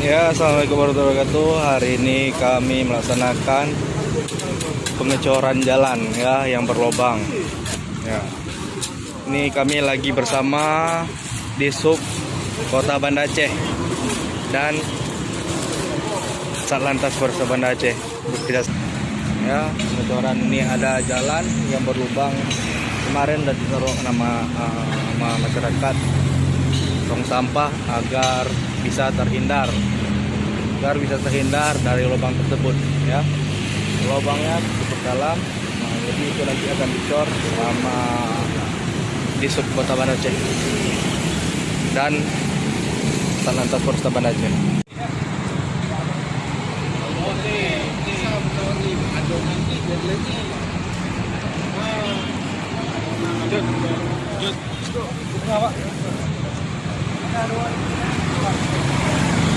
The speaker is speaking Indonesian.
Ya, assalamualaikum warahmatullahi wabarakatuh. Hari ini kami melaksanakan pengecoran jalan ya yang berlobang. Ya, ini kami lagi bersama di Sub Kota Banda Aceh dan Satlantas Polres Banda Aceh. Ya, pengecoran ini ada jalan yang berlubang. Kemarin sudah ditaruh nama masyarakat tong sampah agar bisa terhindar dari lubang tersebut ya. Lubangnya cukup dalam, jadi itu nanti akan dicor sama di Sub Kota Banda Aceh dan Satlantas Polres Banda Aceh.